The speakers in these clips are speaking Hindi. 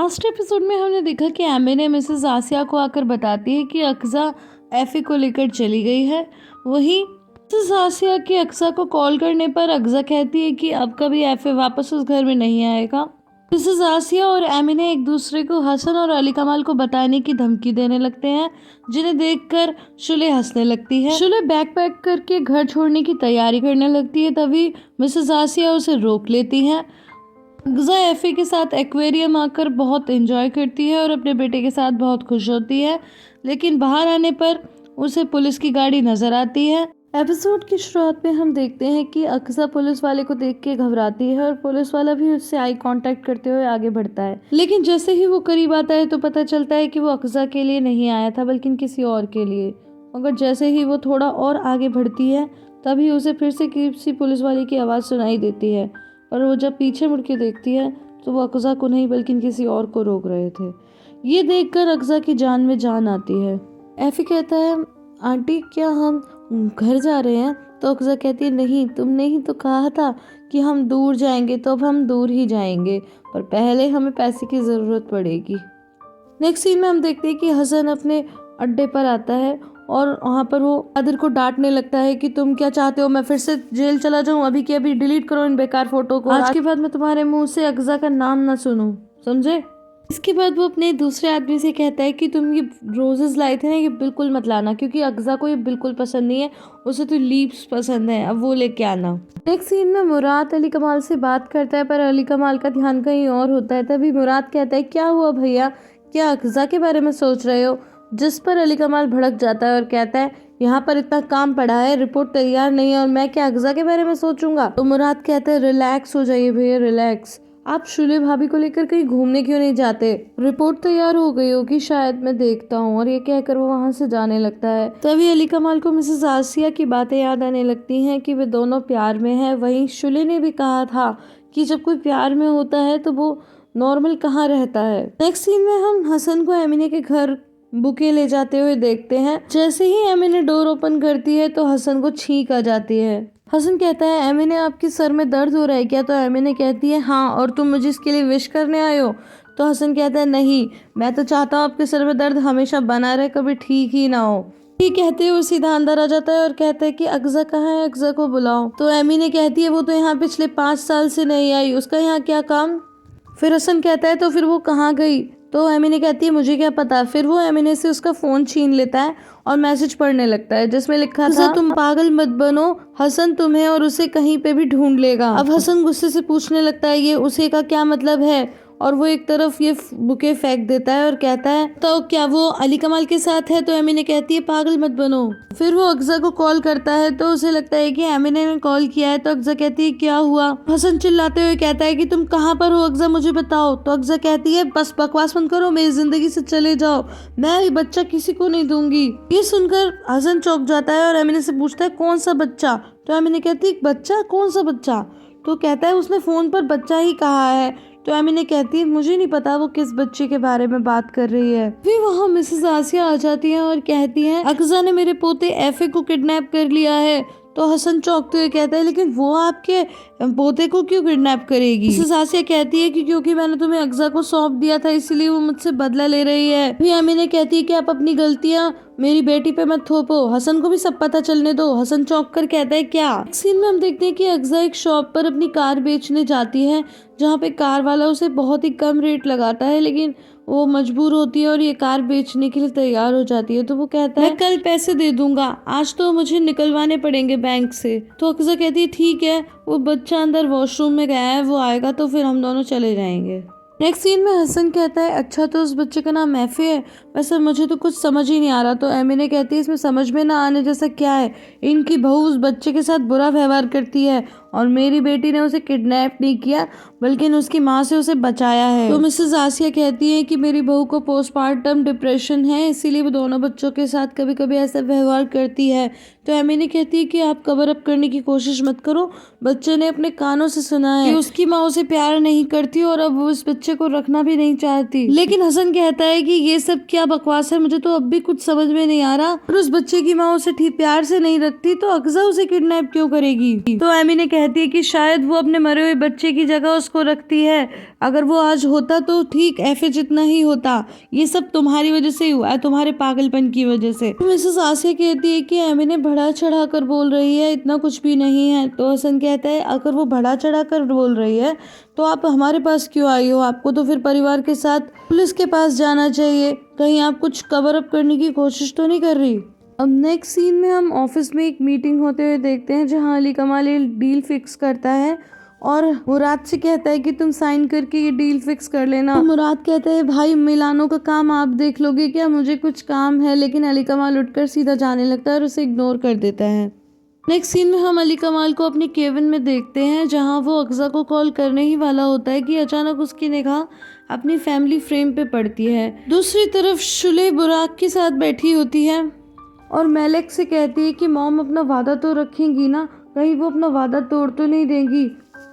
लास्ट एपिसोड में हमने देखा कि एमिने मिसेस आसिया को आकर बताती है कि अक्सा एफे को लेकर चली गई है। वहीं मिसेस आसिया की अक्सा को कॉल करने पर अक्सा कहती है कि अब कभी एफे वापस उस घर में नहीं आएगा। मिसेस आसिया और एमिने एक दूसरे को हसन और अली कमाल को बताने की धमकी देने लगते हैं, जिन्हें देखकर शुले हंसने लगती है। शुले बैग पैक करके घर छोड़ने की तैयारी करने लगती है, तभी मिसेस आसिया उसे रोक लेती हैं। अक्सा एफे के साथ एक्वेरियम आकर बहुत एंजॉय करती है और अपने बेटे के साथ बहुत खुश होती है, लेकिन बाहर आने पर उसे पुलिस की गाड़ी नजर आती है। एपिसोड की शुरुआत में हम देखते हैं कि अक्सा पुलिस वाले को देख के घबराती है और पुलिस वाला भी उससे आई कांटेक्ट करते हुए आगे बढ़ता है, लेकिन जैसे ही वो करीब आता है तो पता चलता है कि वो अक्सा के लिए नहीं आया था बल्कि किसी और के लिए। मगर जैसे ही वो थोड़ा और आगे बढ़ती है तभी उसे फिर से किसी पुलिस वाले की आवाज़ सुनाई देती है और वो जब पीछे मुड़ के देखती है तो वो अक्सा को नहीं बल्कि किसी और को रोक रहे थे। ये देखकर अक्सा की जान में जान आती है। एफी कहता है, आंटी क्या हम घर जा रहे हैं? तो अक्सा कहती है, नहीं, तुमने ही तो कहा था कि हम दूर जाएंगे, तो अब हम दूर ही जाएंगे, पर पहले हमें पैसे की ज़रूरत पड़ेगी। नेक्स्ट सीन में हम देखते हैं कि हसन अपने अड्डे पर आता है और वहाँ पर वो कादिर को डांटने लगता है कि तुम क्या चाहते हो, मैं फिर से जेल चला जाऊँ? अभी के अभी डिलीट करो इन बेकार फोटो को। आज के बाद मैं तुम्हारे मुंह से अक्सा का नाम ना सुनूं, समझे? इसके बाद वो अपने दूसरे आदमी से कहता है कि तुम ये रोजेस लाए थे ना, ये बिल्कुल मत लाना, क्योंकि अक्सा को ये बिल्कुल पसंद नहीं है, उसे तो लीव्स पसंद है, अब वो लेके आना। नेक्स्ट सीन में मुराद अली कमाल से बात करता है, पर अली कमाल का ध्यान कहीं और होता है। तभी मुराद कहता है, क्या हुआ भैया, क्या अक्सा के बारे में सोच रहे हो? जिस पर अली कमाल भड़क जाता है और कहता है, यहाँ पर इतना काम पड़ा है, रिपोर्ट तैयार नहीं है और मैं क्या अक्सा के बारे में सोचूंगा? तो मुराद कहता है, रिलैक्स हो जाइए भैया, रिलैक्स। आप शुले भाभी को लेकर कहीं घूमने क्यों नहीं जाते? रिपोर्ट तैयार हो गई होगी शायद, मैं देखता हूँ। और ये कहकर वो वहाँ से जाने लगता है। तभी अली कमाल को मिसेस आसिया की बातें याद आने लगती हैं कि वे दोनों प्यार में हैं। वहीं शुले ने भी कहा था कि जब कोई प्यार में होता है तो वो नॉर्मल कहाँ रहता है। नेक्स्ट सीन में हम हसन को एमिने के घर बुके ले जाते हुए देखते हैं। जैसे ही एमिने डोर ओपन करती है तो हसन को छींक आ जाती है। हसन कहता है, एमिने आपके सर में दर्द हो रहा है क्या? तो एमिने कहती है, हाँ, और तुम मुझे इसके लिए विश करने आए हो? तो हसन कहता है, नहीं, मैं तो चाहता हूँ आपके सर में दर्द हमेशा बना रहे, कभी ठीक ही ना हो। ये कहते हुए सीधा अंदर आ जाता है और कहता है कि अक्सा कहाँ है, अक्सा को बुलाओ। तो एमिने कहती है, वो तो यहाँ पिछले 5 साल से नहीं आई, उसका यहाँ क्या काम? फिर हसन कहता है, तो फिर वो कहाँ गई? तो एमिने कहती है, मुझे क्या पता। फिर वो एमिने से उसका फोन छीन लेता है और मैसेज पढ़ने लगता है जिसमें लिखा था, तुम पागल मत बनो, हसन तुम्हें और उसे कहीं पे भी ढूंढ लेगा। अब हसन गुस्से से पूछने लगता है, ये उसे का क्या मतलब है? और वो एक तरफ ये बुके फेंक देता है और कहता है, तो क्या वो अली कमाल के साथ है? तो एमिने कहती है, पागल मत बनो। फिर वो अक्सा को कॉल करता है तो उसे लगता है कि एमिने ने कॉल किया है। तो अक्सा कहती है, क्या हुआ? हसन चिल्लाते हुए कहता है कि तुम कहाँ पर हो अक्सा, मुझे बताओ। तो अक्सा कहती है, बस बकवास बंद करो, मेरी जिंदगी से चले जाओ, मैं ये बच्चा किसी को नहीं दूंगी। ये सुनकर हसन चौंक जाता है और एमिने से पूछता है, कौन सा बच्चा? तो एमिने कहती है, बच्चा? कौन सा बच्चा? तो कहता है, उसने फोन पर बच्चा ही कहा है। तो एमिने कहती है, मुझे नहीं पता वो किस बच्चे के बारे में बात कर रही है। फिर वहाँ मिसेस आसिया आ जाती है और कहती है, अक्सा ने मेरे पोते एफे को किडनैप कर लिया है। तो हसन चौंकते हुए कहता है, लेकिन वो आपके पोते को क्यों किडनैप करेगी? मिसेस आसिया कहती है कि क्योंकि मैंने तुम्हें अक्सा को सौंप दिया था, इसलिए वो मुझसे बदला ले रही है। फिर एमिने कहती है कि आप अपनी गलतियां मेरी बेटी पे मत थोपो, हसन को भी सब पता चलने दो। हसन चौंक कर कहता है, क्या? सीन में हम देखते हैं कि अक्सा एक शॉप पर अपनी कार बेचने जाती है, जहाँ पे कार वाला उसे बहुत ही कम रेट लगाता है, लेकिन वो मजबूर होती है और ये कार बेचने के लिए तैयार हो जाती है। तो वो कहता है, मैं कल पैसे दे दूंगा, आज तो मुझे निकलवाने पड़ेंगे बैंक से। तो अक्सा कहती है, ठीक है, वो बच्चा अंदर वॉशरूम में गया है, वो आएगा तो फिर हम दोनों चले जाएंगे। नेक्स्ट सीन में हसन कहता है, अच्छा तो उस बच्चे का नाम एफे है? वैसे मुझे तो कुछ समझ ही नहीं आ रहा। तो एमिने कहती है, इसमें समझ में ना आने जैसा क्या है? इनकी बहू उस बच्चे के साथ बुरा व्यवहार करती है और मेरी बेटी ने उसे किडनैप नहीं किया बल्कि उसकी माँ से उसे बचाया है। तो मिसेस आसिया कहती है कि मेरी बहू को पोस्टमार्टम डिप्रेशन है, इसीलिए वो दोनों बच्चों के साथ कभी कभी ऐसा व्यवहार करती है। तो एमिने कहती है कि आप कवर अप करने की कोशिश मत करो, बच्चे ने अपने कानों से सुना है कि उसकी माँ उसे प्यार नहीं करती और अब वो इस बच्चे को रखना भी नहीं चाहती। लेकिन हसन कहता है कि ये सब क्या बकवास है, मुझे तो अब भी कुछ समझ में नहीं आ रहा। और उस बच्चे की माँ उसे ठीक प्यार से नहीं रखती तो अक्सा उसे किडनैप क्यों करेगी? तो एमिने कहती है कि शायद वो अपने मरे हुए बच्चे की जगह उसको रखती है। अगर वो आज होता तो ठीक एफे जितना ही होता। ये सब तुम्हारी वजह से ही हुआ है, तुम्हारे पागलपन की वजह से। तो मिसेस आसिया कहती है कि एमिने बढ़ा चढ़ा कर बोल रही है, इतना कुछ भी नहीं है। तो हसन कहता है अगर वो बढ़ा चढ़ा कर बोल रही है तो आप हमारे पास क्यों आई हो? आपको तो फिर परिवार के साथ पुलिस के पास जाना चाहिए। कहीं आप कुछ कवर अप करने की कोशिश तो नहीं कर रही? अब नेक्स्ट सीन में हम ऑफिस में एक मीटिंग होते हुए देखते हैं जहां अली कमाल ये डील फिक्स करता है और मुराद से कहता है कि तुम साइन करके ये डील फिक्स कर लेना। तो मुराद कहता है भाई मिलानो का काम आप देख लोगे क्या, मुझे कुछ काम है। लेकिन अली कमाल उठकर सीधा जाने लगता है और उसे इग्नोर कर देता है। नेक्स्ट सीन में हम अली कमाल को अपनी केबिन में देखते हैं जहां वो अक्सा को कॉल करने ही वाला होता है कि अचानक उसकी निगाह अपनी फैमिली फ्रेम पे पड़ती है। दूसरी तरफ शुले बुराक के साथ बैठी होती है और मेलेक से कहती है कि मॉम अपना वादा तो रखेंगी ना, कहीं वो अपना वादा तोड़ तो नहीं देंगी।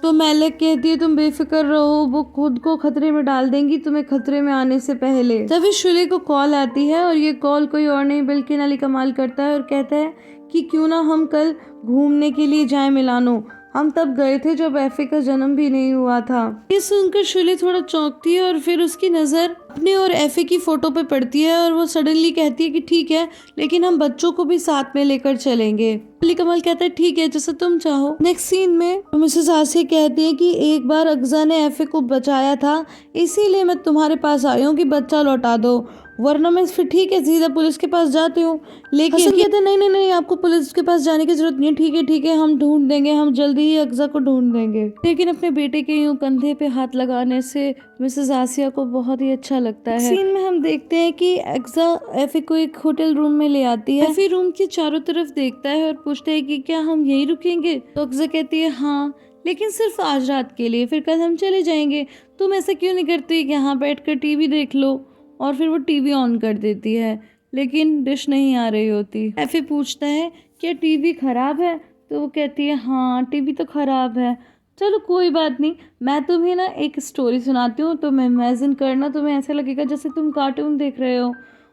तो मेलेक कहती है तुम बेफिक्र रहो, वो खुद को खतरे में डाल देंगी तुम्हें खतरे में आने से पहले। तभी शुले को कॉल आती है और ये कॉल कोई और नहीं बल्कि अली कमाल करता है और कहता है कि क्यों ना हम कल घूमने के लिए जाएं मिलानो। हम तब गए थे जब एफे का जन्म भी नहीं हुआ था। ये सुनकर शुले थोड़ा चौंकती है और फिर उसकी नजर अपने और एफे की फोटो पे पड़ती है और वो सडनली कहती है कि ठीक है लेकिन हम बच्चों को भी साथ में लेकर चलेंगे। अली कमाल कहता है ठीक है जैसा तुम चाहो। नेक्स्ट सीन में मिसेस आसिया कहती है कि एक बार अक्सा ने एफे को बचाया था, इसीलिए मैं तुम्हारे पास आई हूँ कि बच्चा लौटा दो, वरना मैं फिर ठीक है सीधा पुलिस के पास जाती हूँ। लेकिन हसन कहते नहीं आपको पुलिस के पास जाने की जरूरत नहीं है, ठीक है हम ढूंढ देंगे, हम जल्दी ही अक्सा को ढूंढ देंगे। लेकिन अपने बेटे के यूं कंधे पे हाथ लगाने से मिसेस आसिया को बहुत ही अच्छा लगता है। सीन में हम देखते हैं कि अक्सा एफे को एक होटल रूम में ले आती है। एफे रूम के चारों तरफ देखता है और पूछता है कि क्या हम यही रुकेंगे? तो अक्सा कहती है हाँ, लेकिन सिर्फ आज रात के लिए, फिर कल हम चले जाएंगे। तुम ऐसा क्यों नहीं करती कि यहाँ बैठकर टीवी देख लो? और फिर वो टीवी ऑन कर देती है लेकिन डिश नहीं आ रही होती। एफे पूछता है क्या टीवी खराब है? तो वो कहती है हाँ टीवी तो खराब है, चलो कोई बात नहीं, मैं तुम्हें ना एक स्टोरी सुनाती हूँ, तुम इमेजिन करना, तुम्हें ऐसा लगेगा जैसे तुम कार्टून देख रहे हो।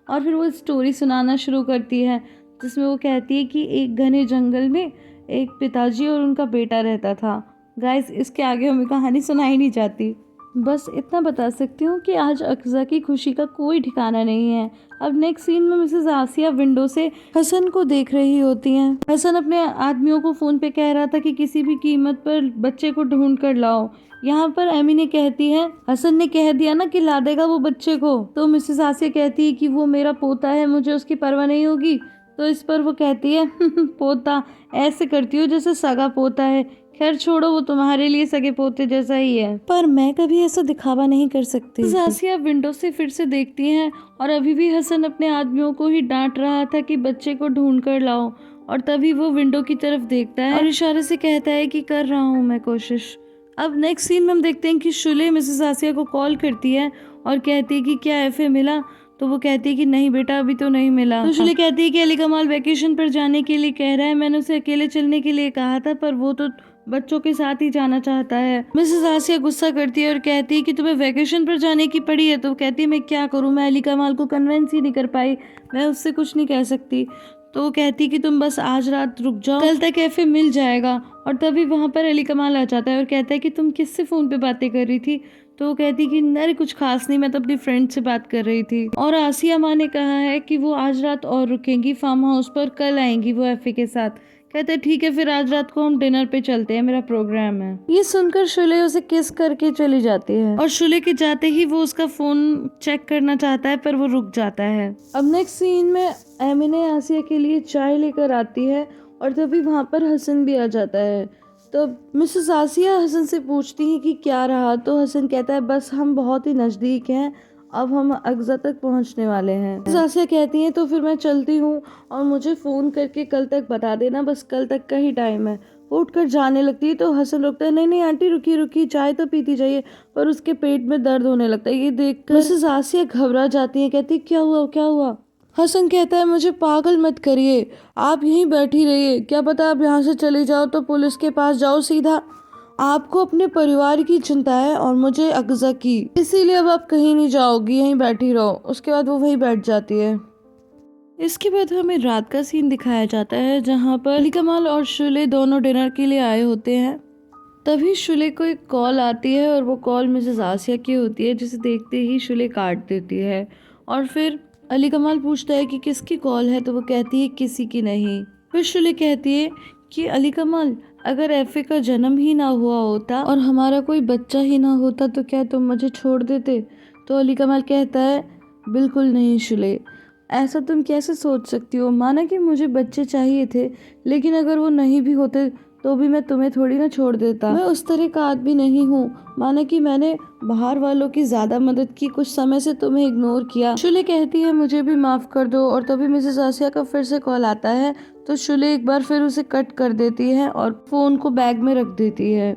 और फिर वो स्टोरी सुनाना शुरू करती है जिसमें वो कहती है कि एक घने जंगल में एक पिताजी और उनका बेटा रहता था। गाइस इसके आगे हमें कहानी सुनाई नहीं जाती, बस इतना बता सकती हूँ कि आज अक्सा की खुशी का कोई ठिकाना नहीं है। अब नेक्स्ट सीन में मिसेस आसिया विंडो से हसन को देख रही होती हैं। हसन अपने आदमियों को फोन पे कह रहा था कि किसी भी कीमत पर बच्चे को ढूंढ कर लाओ। यहाँ पर एमिने कहती है हसन ने कह दिया ना कि ला देगा वो बच्चे को। तो मिसेस आसिया कहती है कि वो मेरा पोता है, मुझे उसकी परवाह नहीं होगी। तो इस पर वो कहती है पोता, ऐसे करती हो जैसे सगा पोता है। खैर छोड़ो, वो तुम्हारे लिए सगे पोते जैसा ही है, पर मैं कभी ऐसा दिखावा नहीं कर सकती। आसिया विंडो से फिर से देखती हैं और अभी भी हसन अपने आदमियों को ही डांट रहा था कि बच्चे को ढूंढ कर लाओ। और तभी वो विंडो की तरफ देखता है और इशारे से कहता है कि कर रहा हूँ मैं कोशिश। अब नेक्स्ट सीन में हम देखते हैं कि शुले मिसेस आसिया को कॉल करती है और कहती है कि क्या एफए मिला? तो वो कहती है कि नहीं बेटा अभी तो नहीं मिला। तो शुले कहती है कि अली कमाल वैकेशन पर जाने के लिए कह रहा है, मैंने उसे अकेले चलने के लिए कहा था पर वो तो बच्चों के साथ ही जाना चाहता है। मिसेस आसिया गुस्सा करती है और कहती है कि तुम्हें वैकेशन पर जाने की पड़ी है। तो कहती है मैं क्या करूं, मैं अली कमाल को कन्विंस ही नहीं कर पाई, मैं उससे कुछ नहीं कह सकती। तो वो कहती कि तुम बस आज रात रुक जाओ, कल तक कैफे मिल जाएगा। और तभी वहाँ पर अली कमाल आ जाता है और कहता है कि तुम किससे फ़ोन पे बातें कर रही थी? तो वो कहती कि अरे कुछ खास नहीं, मैं तो अपनी फ्रेंड से बात कर रही थी। और आसिया माँ ने कहा है कि वो आज रात और रुकेंगी फार्म हाउस पर, कल आएंगी वो एफए के साथ। कहते हैं ठीक है फिर आज रात को हम डिनर पे चलते हैं, मेरा प्रोग्राम है। ये सुनकर शुले उसे किस करके चली जाती है और शुले के जाते ही वो उसका फोन चेक करना चाहता है पर वो रुक जाता है। अब नेक्स्ट सीन में एमिने आसिया के लिए चाय लेकर आती है और तभी वहाँ पर हसन भी आ जाता है। तो मिसेस आसिया हसन से पूछती है कि क्या रहा? तो हसन कहता है बस हम बहुत ही नज़दीक हैं, अब हम अक्सा तक पहुंचने वाले हैं। मिसेस आसिया कहती हैं तो फिर मैं चलती हूँ और मुझे फ़ोन करके कल तक बता देना, बस कल तक का ही टाइम है। वो उठकर जाने लगती है तो हसन रुकता है, नहीं आंटी रुकी चाय तो पीती जाइए। पर उसके पेट में दर्द होने लगता है। ये देखकर मिसेस आसिया घबरा जाती है, कहती क्या हुआ? हसन कहता है मुझे पागल मत करिए, आप यहीं बैठी रहिए, क्या पता आप यहाँ से चली जाओ तो पुलिस के पास जाओ सीधा। आपको अपने परिवार की चिंता है और मुझे अक्सा की, इसीलिए अब आप कहीं नहीं जाओगी, यहीं बैठी रहो। उसके बाद वो वहीं बैठ जाती है। इसके बाद हमें रात का सीन दिखाया जाता है जहाँ पर अली कमाल और शुले दोनों डिनर के लिए आए होते हैं। तभी शुले को एक कॉल आती है और वो कॉल मिसेस आसिया की होती है, जिसे देखते ही शुले काट देती है। और फिर अली कमाल पूछता है कि किसकी कॉल है, तो वो कहती है किसी की नहीं। फिर शुले कहती है कि अली कमाल, अगर एफए का जन्म ही ना हुआ होता और हमारा कोई बच्चा ही ना होता तो क्या तुम मुझे छोड़ देते? तो अली कमाल कहता है बिल्कुल नहीं शुले, ऐसा तुम कैसे सोच सकती हो? माना कि मुझे बच्चे चाहिए थे, लेकिन अगर वो नहीं भी होते तो भी मैं तुम्हें थोड़ी ना छोड़ देता। मैं उस तरह का आदमी नहीं हूँ। माना कि मैंने बाहर वालों की ज्यादा मदद की, कुछ समय से तुम्हें इग्नोर किया। शुले कहती है मुझे भी माफ कर दो। और तभी मिसेस आसिया का फिर से कॉल आता है, तो शुले एक बार फिर उसे कट कर देती है और फोन को बैग में रख देती है।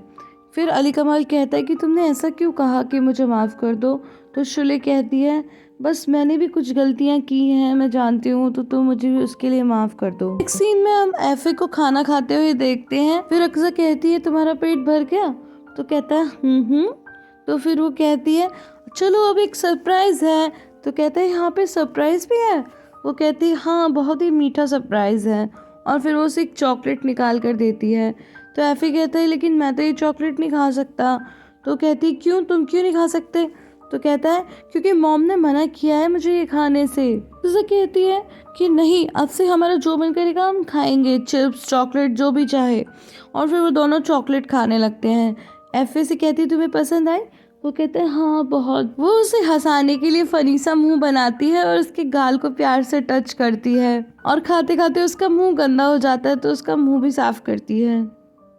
फिर अली कमाल कहता है कि तुमने ऐसा क्यों कहा कि मुझे माफ कर दो? तो शुले कहती है बस मैंने भी कुछ गलतियां की हैं, मैं जानती हूँ, तो तुम मुझे भी उसके लिए माफ कर दो। एक सीन में हम एफए को खाना खाते हुए देखते हैं। फिर अक्सा कहती है तुम्हारा पेट भर गया? तो कहता है हम्म। तो फिर वो कहती है चलो अब एक सरप्राइज है। तो कहता है यहाँ पे सरप्राइज भी है? वो कहती है हाँ, बहुत ही मीठा सरप्राइज है। और फिर वो उसे एक चॉकलेट निकाल कर देती है। तो एफए कहता है लेकिन मैं तो ये चॉकलेट नहीं खा सकता। तो कहती क्यों, तुम क्यों नहीं खा सकते? तो कहता है क्योंकि मॉम ने मना किया है मुझे ये खाने से। तो कहती है कि नहीं, अब से हमारा जो मन करेगा हम खाएंगे, चिप्स चॉकलेट जो भी चाहे। और फिर वो दोनों चॉकलेट खाने लगते हैं। एफए से कहती है तुम्हें पसंद आई? वो कहते हैं हाँ बहुत। वो उसे हंसाने के लिए फनी सा मुंह बनाती है और उसके गाल को प्यार से टच करती है। और खाते खाते उसका मुंह गंदा हो जाता है तो उसका मुंह भी साफ करती है।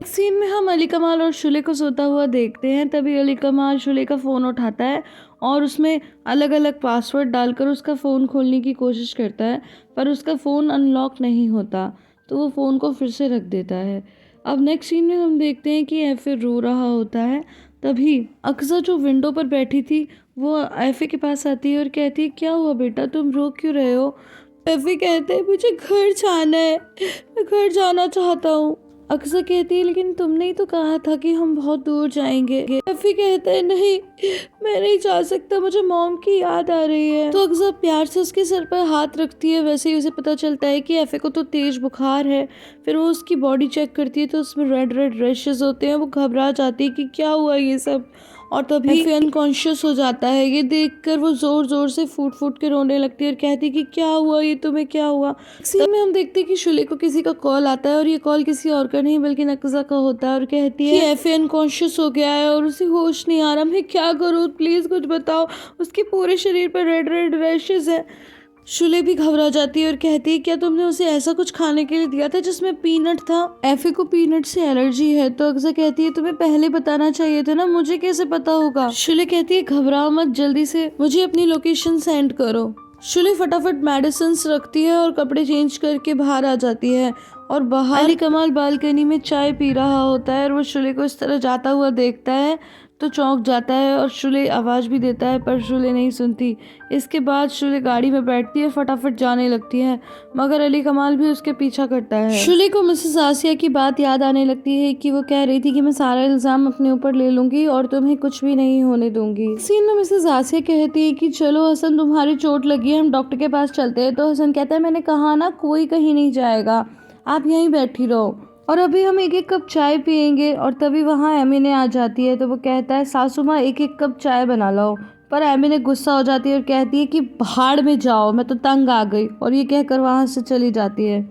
एक सीन में हम अली कमाल और शुले को सोता हुआ देखते हैं। तभी अली कमाल शुले का फ़ोन उठाता है और उसमें अलग अलग पासवर्ड डालकर उसका फ़ोन खोलने की कोशिश करता है, पर उसका फ़ोन अनलॉक नहीं होता। तो वो फ़ोन को फिर से रख देता है। अब नेक्स्ट सीन में हम देखते हैं कि एफे रो रहा होता है। तभी अक्सा जो विंडो पर बैठी थी वो एफे के पास आती है और कहती है क्या हुआ बेटा, तुम रो क्यों रहे हो? एफे कहते हैं मुझे घर जाना है, मैं घर जाना चाहता हूँ। अक्सर कहती है लेकिन तुमने ही तो कहा था कि हम बहुत दूर जाएंगे। एफी कहता है नहीं, मैं नहीं जा सकता, मुझे मॉम की याद आ रही है। तो अक्सर प्यार से उसके सर पर हाथ रखती है। वैसे ही उसे पता चलता है कि एफे को तो तेज बुखार है। फिर वो उसकी बॉडी चेक करती है तो उसमें रेड रेड रैशेस होते हैं। वो घबरा जाती है कि क्या हुआ ये सब। और तभी एफे अनकॉन्शियस हो जाता है। ये देखकर वो जोर जोर से फूट फूट के रोने लगती है और कहती है कि क्या हुआ, ये तुम्हें क्या हुआ। सीन में हम देखते हैं कि शुले को किसी का कॉल आता है और ये कॉल किसी और का नहीं बल्कि नक्जा का होता है और कहती है कि एफे अनकॉन्शियस हो गया है और उसे होश नहीं आ रहा, मैं क्या करूँ, प्लीज कुछ बताओ। उसके पूरे शरीर पर रेड रेड रैशेस है। शुले भी घबरा जाती है और कहती है क्या तुमने उसे ऐसा कुछ खाने के लिए दिया था जिसमें पीनट था? एफे को पीनट से एलर्जी है। तो अक्सा कहती है तुम्हें पहले बताना चाहिए था ना, मुझे कैसे पता होगा? शुले कहती है घबराओ मत, जल्दी से मुझे अपनी लोकेशन सेंड करो। शुले फटाफट मेडिसिन रखती है और कपड़े चेंज करके बाहर आ जाती है। और बाहर अली कमाल बालकनी में चाय पी रहा होता है और वो शुले को इस तरह जाता हुआ देखता है तो चौंक जाता है और शुले आवाज भी देता है, पर शुले नहीं सुनती। इसके बाद शुले गाड़ी में बैठती है, फटाफट जाने लगती है, मगर अली कमाल भी उसके पीछा करता है। शुले को मिसेस आसिया की बात याद आने लगती है कि वो कह रही थी कि मैं सारा इल्जाम अपने ऊपर ले लूंगी और तुम्हें कुछ भी नहीं होने दूंगी। सीन में मिसेस आसिया कहती है कि चलो हसन, तुम्हारी चोट लगी है, हम डॉक्टर के पास चलते हैं। तो हसन कहता है मैंने कहा ना कोई कहीं नहीं जाएगा, आप यहीं बैठी रहो और अभी हम एक एक कप चाय पियेंगे। और तभी वहाँ एमिने आ जाती है। तो वो कहता है सासू माँ एक एक कप चाय बना लो। पर एमिने गुस्सा हो जाती है और कहती है कि भाड़ में जाओ, मैं तो तंग आ गई, और ये कहकर वहाँ से चली जाती है।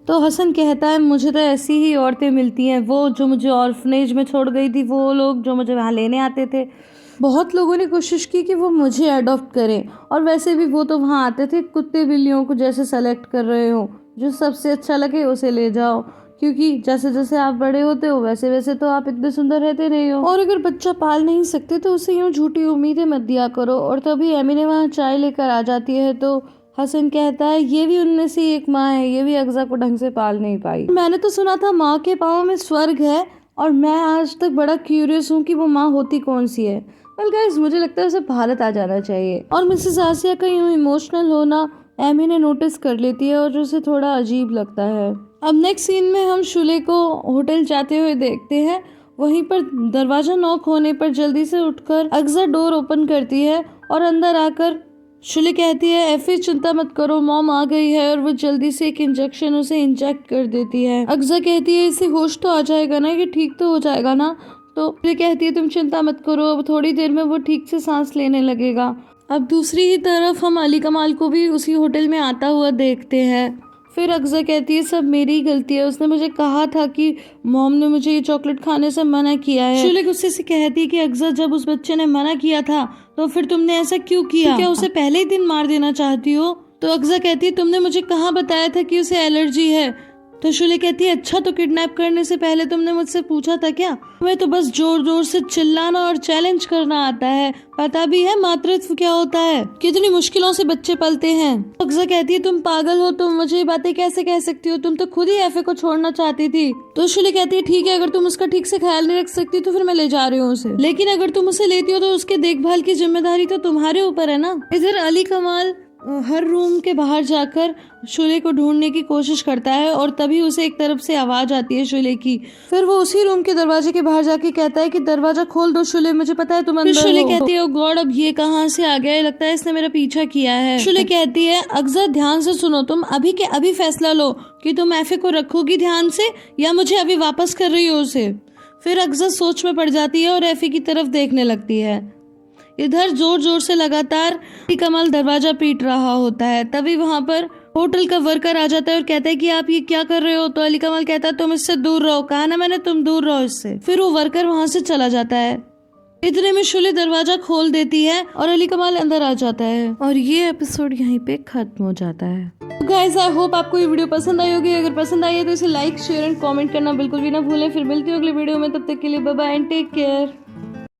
तो हसन कहता है मुझे तो ऐसी ही औरतें मिलती हैं, वो जो मुझे ऑर्फनेज में छोड़ गई थी, वो लोग जो मुझे वहाँ लेने आते थे। बहुत लोगों ने कोशिश की कि वो मुझे अडॉप्ट करें, और वैसे भी वो तो वहाँ आते थे कुत्ते बिल्लियों को जैसे सेलेक्ट कर रहे हो, जो सबसे अच्छा लगे उसे ले जाओ, क्योंकि जैसे जैसे आप बड़े होते हो वैसे वैसे तो आप इतने सुंदर रहते नहीं हो, और अगर बच्चा पाल नहीं सकते तो उसे यूं झूठी उम्मीदें मत दिया करो। और तभी एमिने वहाँ चाय लेकर आ जाती है। तो हसन कहता है ये भी उनमें से एक माँ है, ये भी अगजा को ढंग से पाल नहीं पाई। मैंने तो सुना था माँ के पाँव में स्वर्ग है, और मैं आज तक बड़ा क्यूरियस हूँ कि वो माँ होती कौन सी है। वेल गाइस, मुझे लगता है उसे भारत आ जाना चाहिए। और मिसेस आसिया का यूं इमोशनल होना एमिने नोटिस कर लेती है और उसे थोड़ा अजीब लगता है। अब नेक्स्ट सीन में हम शुले को होटल जाते हुए देखते हैं। वहीं पर दरवाजा नॉक होने पर जल्दी से उठकर अगजा डोर ओपन करती है और अंदर आकर शुली कहती है एफी चिंता मत करो, मॉम आ गई है, और वो जल्दी से एक इंजेक्शन उसे इंजेक्ट कर देती है। अक्सा कहती है इससे होश तो आ जाएगा ना, ये ठीक तो हो जाएगा ना। तो शुली कहती है तुम चिंता मत करो, अब थोड़ी देर में वो ठीक से सांस लेने लगेगा। अब दूसरी ही तरफ हम अली कमाल को भी उसी होटल में आता हुआ देखते हैं। फिर अक्सा कहती है सब मेरी ही गलती है, उसने मुझे कहा था कि मॉम ने मुझे ये चॉकलेट खाने से मना किया है। शुली गुस्से से कहती है कि अक्सा जब उस बच्चे ने मना किया था तो फिर तुमने ऐसा क्यों किया? तो क्या उसे पहले ही दिन मार देना चाहती हो? तो अक्सा कहती है तुमने मुझे कहाँ बताया था कि उसे एलर्जी है? तो शुली कहती है अच्छा, तो किडनैप करने से पहले तुमने मुझसे पूछा था क्या? तुम्हें तो बस जोर जोर से चिल्लाना और चैलेंज करना आता है, पता भी है मातृत्व क्या होता है, कितनी मुश्किलों से बच्चे पलते हैं। अक्सा कहती है तुम पागल हो, तुम मुझे ये बातें कैसे कह सकती हो, तुम तो खुद ही एफे को छोड़ना चाहती थी। तो शुली कहती है ठीक है, अगर तुम उसका ठीक से ख्याल नहीं रख सकती तो फिर मैं ले जा रही हूँ उसे, लेकिन अगर तुम उसे लेती हो तो उसके देखभाल की जिम्मेदारी तो तुम्हारे ऊपर है ना। इधर अली कमाल हर रूम के बाहर जाकर शुले को ढूंढने की कोशिश करता है और तभी उसे एक तरफ से आवाज आती है शुले की। फिर वो उसी रूम के दरवाजे के बाहर जाके कहता है कि दरवाजा खोल दो शुले, मुझे पता है तुम अंदर हो। शुले कहती है ओ गॉड, अब ये कहाँ से आ गया, लगता है इसने मेरा पीछा किया है। शुले कहती है अक्सा ध्यान से सुनो, तुम अभी के अभी फैसला लो कि तुम एफे को रखोगी ध्यान से या मुझे अभी वापस कर रही हो उसे। फिर अक्सा सोच में पड़ जाती है और एफे की तरफ देखने लगती है। इधर जोर जोर से लगातार अली कमाल दरवाजा पीट रहा होता है। तभी वहां पर होटल का वर्कर आ जाता है और कहता है कि आप ये क्या कर रहे हो? तो अली कमाल कहता है तुम इससे दूर रहो, कहा ना मैंने, तुम दूर रहो इससे। फिर वो वर्कर वहां से चला जाता है। इतने में शुली दरवाजा खोल देती है और अली कमाल अंदर आ जाता है और ये एपिसोड यहीं पे खत्म हो जाता है। गाइस आई होप आपको ये वीडियो पसंद आई होगी। अगर पसंद आई है तो इसे लाइक शेयर एंड कमेंट करना बिल्कुल भी ना भूलें। फिर मिलती हूँ अगले वीडियो में, तब तक के लिए bye bye and take care.